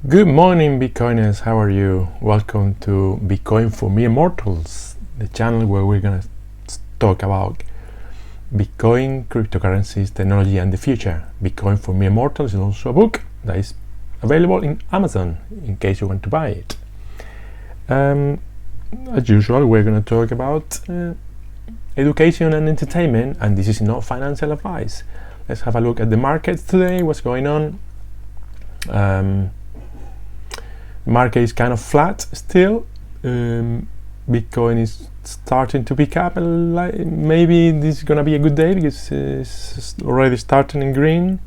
Good morning, Bitcoiners. How are you? Welcome to Bitcoin for Mere Mortals, the channel where we're going to talk about Bitcoin, cryptocurrencies, technology, and the future. Bitcoin for Mere Mortals is also a book that is available in Amazon in case you want to buy it. As usual, we're going to talk about education and entertainment, and this is not financial advice. Let's have a look at the markets today, what's going on. Market is kind of flat still. Bitcoin is starting to pick up, and maybe this is gonna be a good day because it's already starting in green.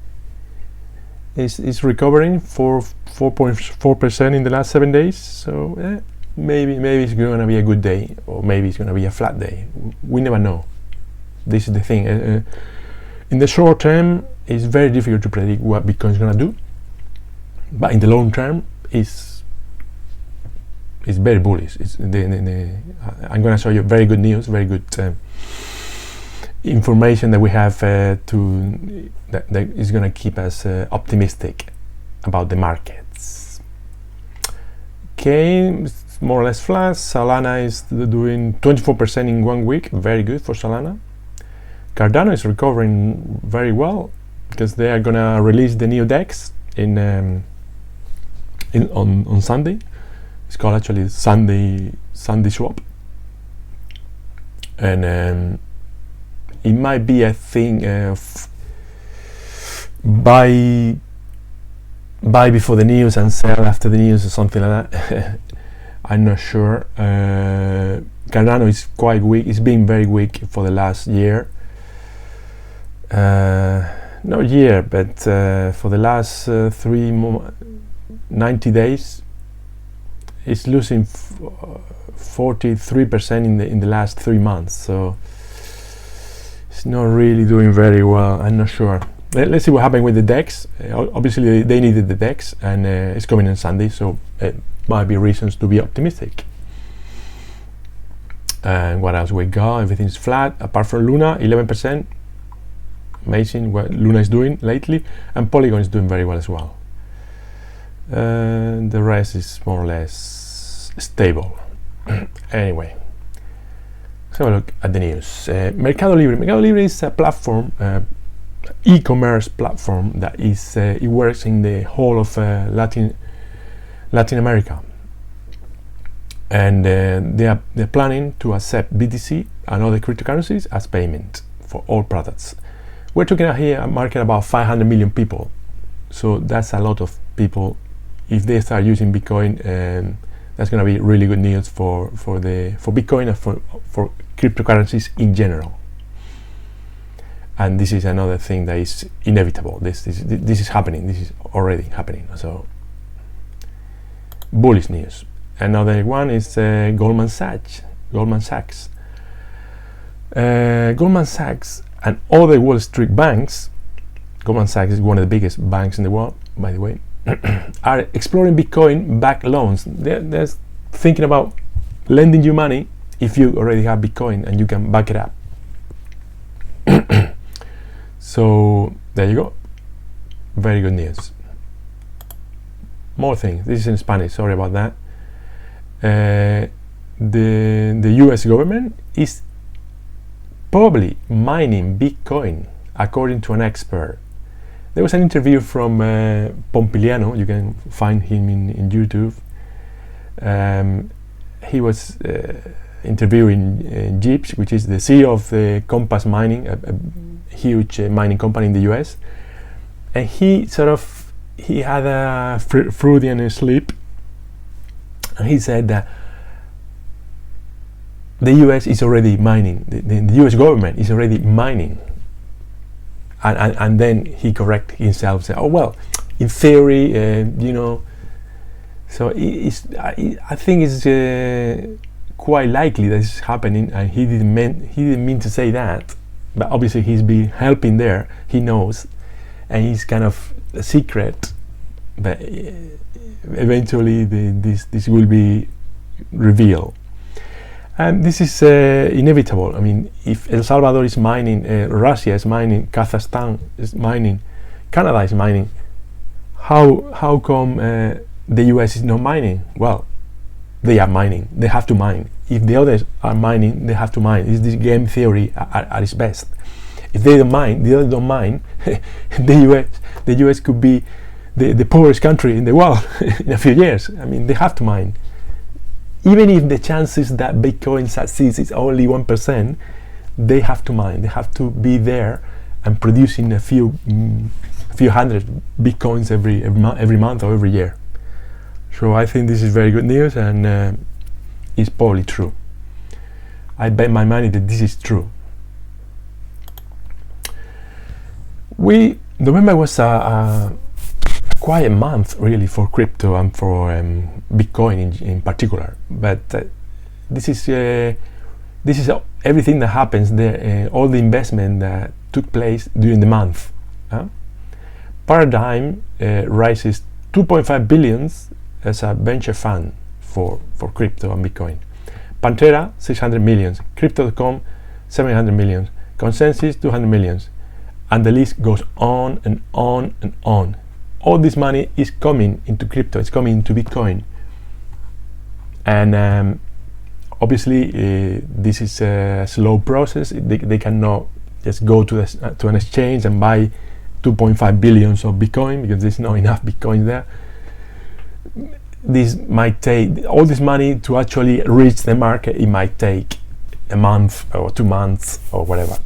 It's recovering for 4.4% in the last 7 days. So maybe it's gonna be a good day, or maybe it's gonna be a flat day. We never know. This is the thing. In the short term, it's very difficult to predict what Bitcoin is gonna do, but in the long term, it's very bullish. I'm going to show you very good news, very good information that we have that is going to keep us optimistic about the markets. Okay, it's more or less flat. Solana is doing 24% in 1 week, very good for Solana. Cardano is recovering very well because they are going to release the new DEX on Sunday. It's called actually Sunday Swap, and it might be a thing of buy before the news and sell after the news or something like that. I'm not sure. Cardano is quite weak. It's been very weak for the last year. Not year, but for the last 90 days. It's losing 43% in the last 3 months, so it's not really doing very well. I'm not sure. Let's see what happened with the DEX. Obviously, they needed the DEX, and it's coming on Sunday, so it might be reasons to be optimistic. And what else we got? Everything's flat apart from Luna, 11%. Amazing what Luna is doing lately, and Polygon is doing very well as well. The rest is more or less stable. Anyway, let's have a look at the news. Mercado Libre is a platform, e-commerce platform that is it works in the whole of Latin America, and they're planning to accept BTC and other cryptocurrencies as payment for all products. We're talking here a market about 500 million people, so that's a lot of people. If they start using Bitcoin, that's going to be really good news for Bitcoin and for cryptocurrencies in general. And this is another thing that is inevitable. This is happening. This is already happening. So bullish news. Another one is Goldman Sachs. Goldman Sachs and other Wall Street banks. Goldman Sachs is one of the biggest banks in the world, by the way. Are exploring Bitcoin-backed loans. They're thinking about lending you money if you already have Bitcoin and you can back it up. So there you go. Very good news. More things. This is in Spanish. Sorry about that. The U.S. government is probably mining Bitcoin, according to an expert. There was an interview from Pompiliano. You can find him in YouTube. He was interviewing Jeeps, which is the CEO of the Compass Mining, a huge mining company in the US. And he had a Freudian slip, and he said that the US is already mining. The US government is already mining. And then he corrected himself, said, "Oh well, in theory, So I think it's quite likely that it's happening, and he didn't mean to say that, but obviously he's been helping there. He knows, and he's kind of a secret. But eventually, this will be revealed." And this is inevitable. I mean, if El Salvador is mining, Russia is mining, Kazakhstan is mining, Canada is mining, how come the US is not mining. Well, they are mining. They have to mine. If the others are mining, they have to mine. It's this game theory at its best. If they don't mine, the others don't mine, the US could be the poorest country in the world in a few years. I mean, they have to mine. Even if the chances that Bitcoin succeeds is only 1%, they have to mine. They have to be there and producing a few hundred Bitcoins every month or every year. So I think this is very good news, and it's probably true. I bet my money that this is true. November was a quiet month really for crypto and for Bitcoin in particular. But this is everything that happens there. All the investment that took place during the month. Paradigm raises 2.5 billion as a venture fund for crypto and Bitcoin. Pantera 600 million, Crypto.com 700 million, Consensus 200 million, and the list goes on and on and on. All this money is coming into crypto, it's coming into Bitcoin, and obviously this is a slow process. They cannot just go to an exchange and buy 2.5 billion of Bitcoin because there's not enough Bitcoin there. This might take all this money to actually reach the market. It might take a month or 2 months or whatever.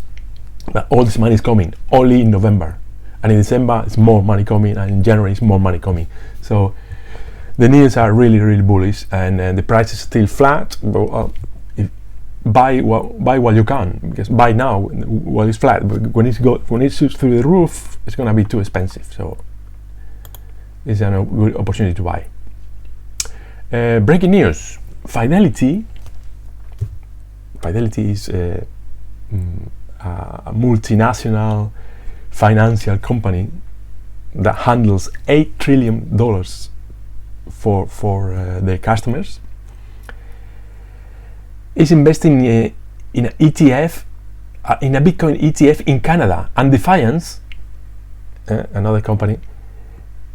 But all this money is coming only in November, and in December it's more money coming, and in January it's more money coming. So the news are really, really bullish, and the price is still flat. But buy while you can, because buy now while it's flat. But when it shoots through the roof, it's gonna be too expensive. So it's a good opportunity to buy. Breaking news: Fidelity is a multinational financial company that handles $8 trillion for their customers. Is investing in an ETF, in a Bitcoin ETF in Canada, and Defiance, another company,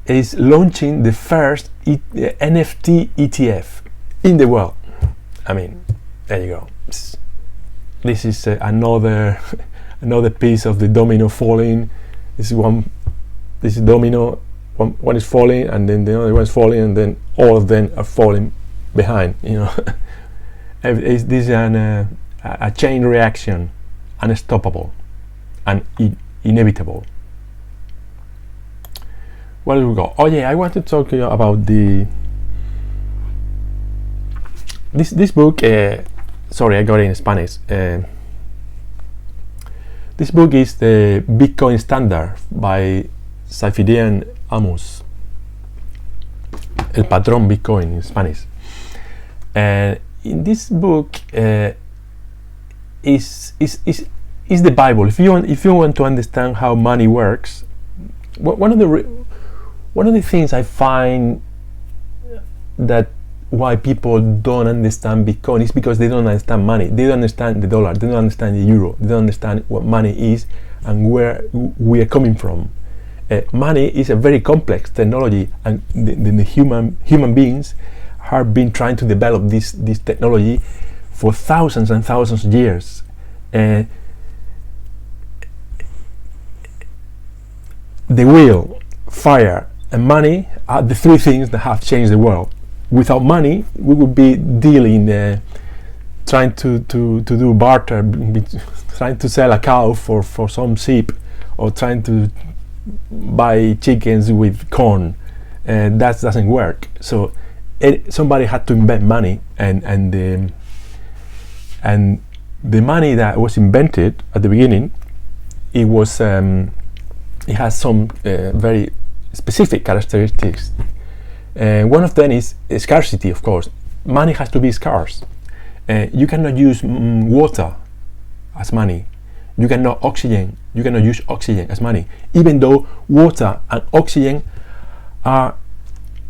is launching the first NFT ETF in the world. I mean, there you go. This is another piece of the domino falling. This is domino. One is falling, and then the other one is falling, and then all of them are falling behind. This is a chain reaction, unstoppable and inevitable. Where do we go? Oh yeah, I want to talk to you about this book. Sorry, I got it in Spanish. This book is the Bitcoin Standard by Saifedean Ammous, El Patrón Bitcoin in Spanish. And in this book is the Bible. If you want to understand how money works, one of the things I find that why people don't understand Bitcoin is because they don't understand money. They don't understand the dollar. They don't understand the euro. They don't understand what money is and where we are coming from. Money is a very complex technology, and the human beings have been trying to develop this technology for thousands and thousands of years. The will, fire, and money are the three things that have changed the world. Without money, we would be dealing, trying to do barter, trying to sell a cow for some sheep, or trying to buy chickens with corn. That doesn't work. So somebody had to invent money, and the money that was invented at the beginning, it has some very specific characteristics. One of them is scarcity, of course. Money has to be scarce. You cannot use water as money. You cannot use oxygen as money, even though water and oxygen are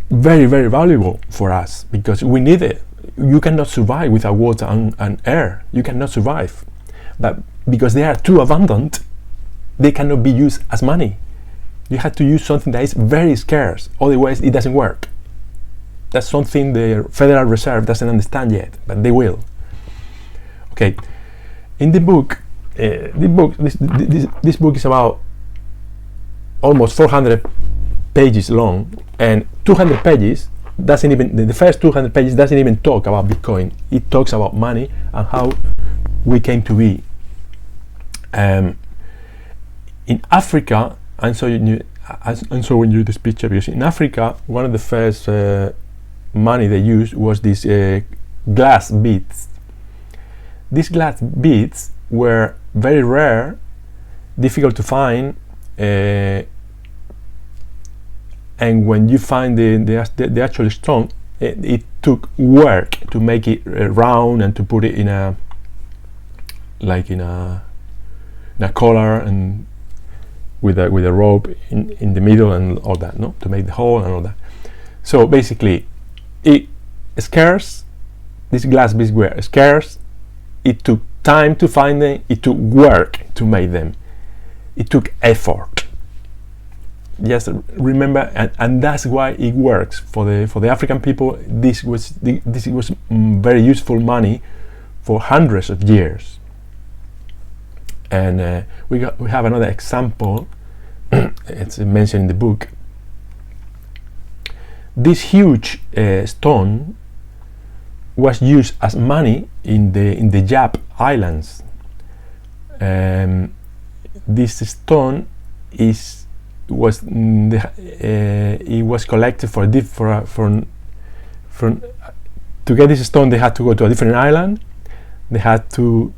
very, very valuable for us because we need it. You cannot survive without water and air. You cannot survive. But because they are too abundant, they cannot be used as money. You have to use something that is very scarce, otherwise it doesn't work. That's something the Federal Reserve doesn't understand yet, but they will. Okay, in the book, this book is about almost 400 pages long, and 200 pages doesn't even, the first 200 pages doesn't even talk about Bitcoin. It talks about money and how we came to be. In Africa, and so when you this picture, because in Africa, one of the first money they used was these glass beads. These glass beads were very rare, difficult to find, and when you find the actual stone, it took work to make it round and to put it in a collar and with a rope in the middle and all that, no, to make the hole and all that. So basically, it scarce. These glass beads were scarce. It took time to find them. It took work to make them. It took effort. Just remember, and that's why it works for the African people. This was very useful money for hundreds of years. And we have another example. It's mentioned in the book. This huge stone was used as money in the Yap Islands. This stone was collected to get this stone. They had to go to a different island. They had to.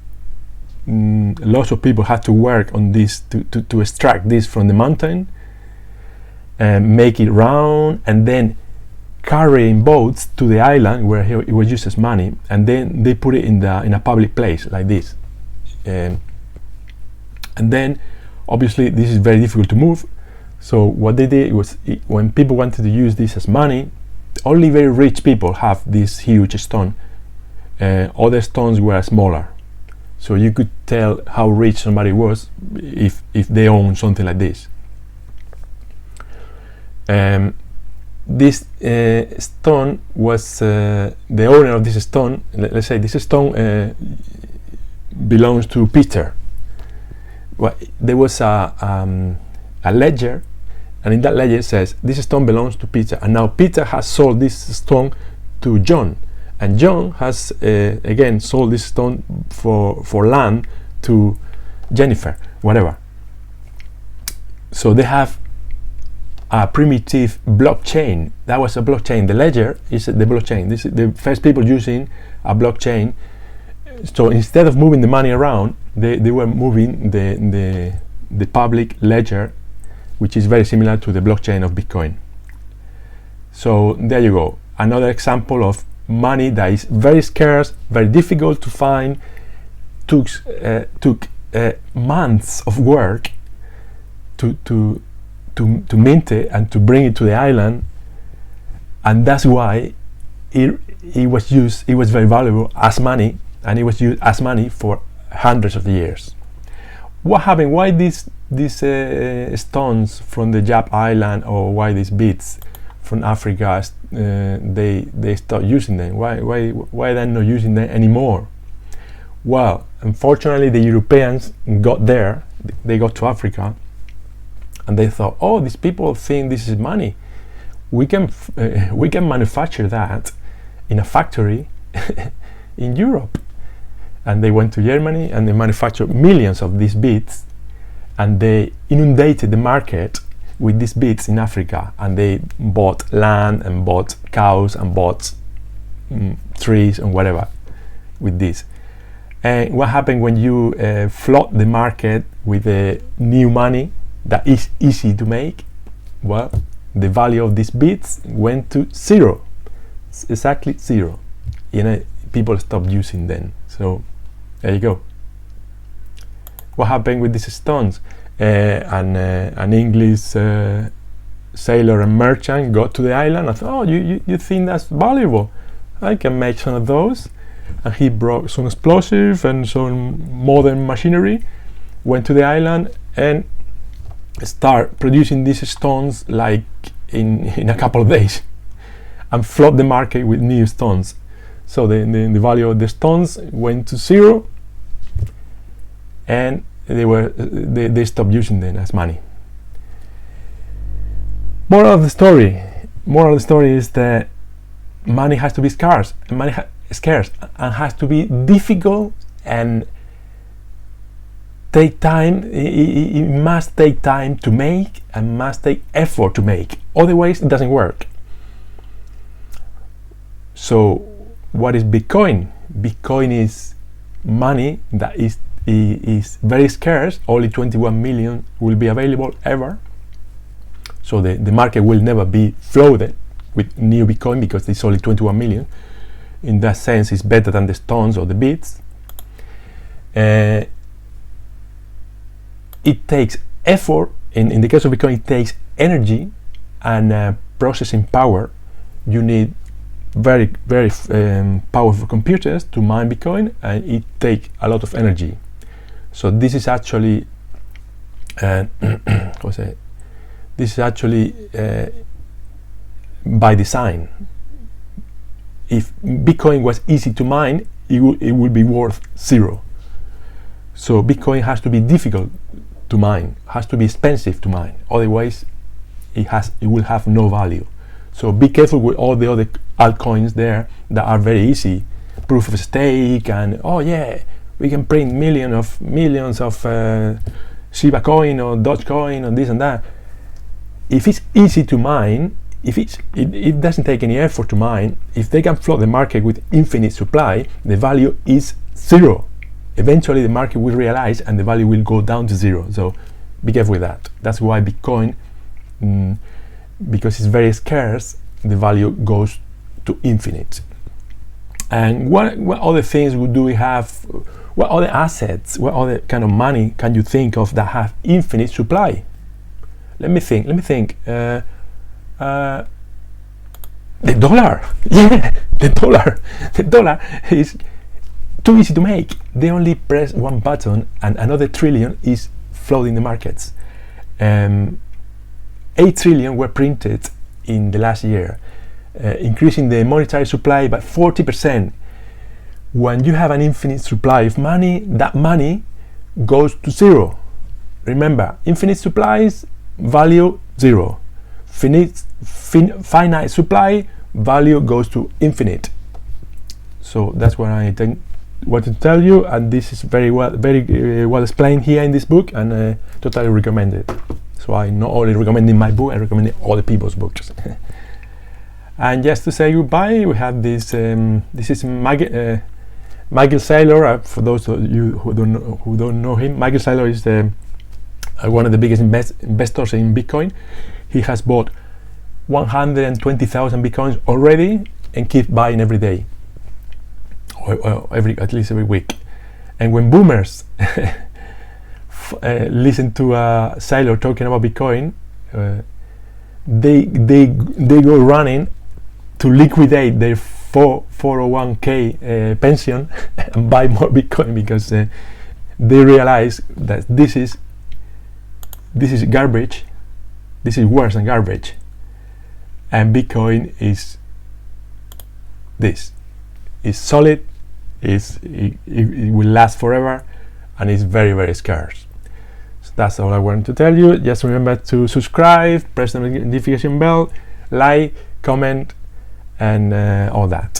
Lots of people had to work on this to extract this from the mountain and make it round, and then carry in boats to the island where it was used as money, and then they put it in a public place like this. And then obviously this is very difficult to move, so what they did was, when people wanted to use this as money, only very rich people have this huge stone. Other stones were smaller, so you could tell how rich somebody was if they owned something like this. This stone was the owner of this stone. Let's say this stone belongs to Peter. Well, there was a ledger, and in that ledger it says this stone belongs to Peter, and now Peter has sold this stone to John, and John has again sold this stone for land to Jennifer, whatever. So they have a primitive blockchain. That was a blockchain. The ledger is the blockchain. This is the first people using a blockchain. So instead of moving the money around, they were moving the public ledger, which is very similar to the blockchain of Bitcoin. So there you go. Another example of money that is very scarce, very difficult to find, took months of work to mint it and to bring it to the island, and that's why it was used. It was very valuable as money, and it was used as money for hundreds of years. What happened? Why these stones from the Yap Island, or why these beads from Africa? They stopped using them. Why they're not using them anymore? Well, unfortunately, the Europeans got there. They got to Africa, and they thought, oh, these people think this is money. We can manufacture that in a factory in Europe. And they went to Germany and they manufactured millions of these beads, and they inundated the market with these beads in Africa, and they bought land and bought cows and bought trees and whatever with this. And what happened when you flood the market with new money that is easy to make? Well, the value of these beads went to zero, exactly zero. People stopped using them. So there you go. What happened with these stones? An English sailor and merchant got to the island and thought, oh, you think that's valuable? I can make some of those. And he brought some explosives and some modern machinery, went to the island and start producing these stones like in a couple of days. and flood the market with new stones. So the value of the stones went to zero, and they stopped using them as money. Moral of the story is that money has to be scarce, and and has to be difficult and take time. It must take time to make and must take effort to make. Otherwise, it doesn't work. So, what is Bitcoin? Bitcoin is money that is very scarce. Only 21 million will be available ever. So the market will never be flooded with new Bitcoin because it's only 21 million. In that sense, it's better than the stones or the bits. It takes effort. In the case of Bitcoin, it takes energy and processing power. You need very powerful computers to mine Bitcoin, and it takes a lot of energy. So this is actually by design. If Bitcoin was easy to mine, it would be worth zero. So Bitcoin has to be difficult to mine, has to be expensive to mine. Otherwise, it will have no value. So be careful with all the other altcoins there that are very easy, proof of stake, and oh yeah, we can print millions of Shiba coin or Dogecoin or this and that. If it's easy to mine, if it doesn't take any effort to mine, if they can flood the market with infinite supply, the value is zero. Eventually the market will realize and the value will go down to zero. So be careful with that. That's why Bitcoin, because it's very scarce, the value goes to infinite. And what other things do we have? What other assets, what other kind of money can you think of that have infinite supply? Let me think. The dollar. Yeah, the dollar. The dollar is too easy to make. They only press one button and another trillion is flooding the markets. 8 trillion were printed in the last year, increasing the monetary supply by 40%. When you have an infinite supply of money, that money goes to zero. Remember, infinite supplies, value zero. Finite supply, value goes to infinite. So that's what I want to tell you, and this is very well explained here in this book, and totally recommend it. So I not only recommending my book, I recommend other people's books. And just to say goodbye, we have this. This is Michael Saylor. For those of you who don't know him, Michael Saylor is one of the biggest investors in Bitcoin. He has bought 120,000 Bitcoins already and keeps buying every day, or at least every week. And when boomers listen to Saylor talking about Bitcoin, they go running to liquidate their 401k pension and buy more Bitcoin, because they realize that this is garbage. This is worse than garbage, and Bitcoin is solid. It will last forever, and it's very scarce. So that's all I wanted to tell you. Just remember to subscribe, press the notification bell, like, comment, and all that.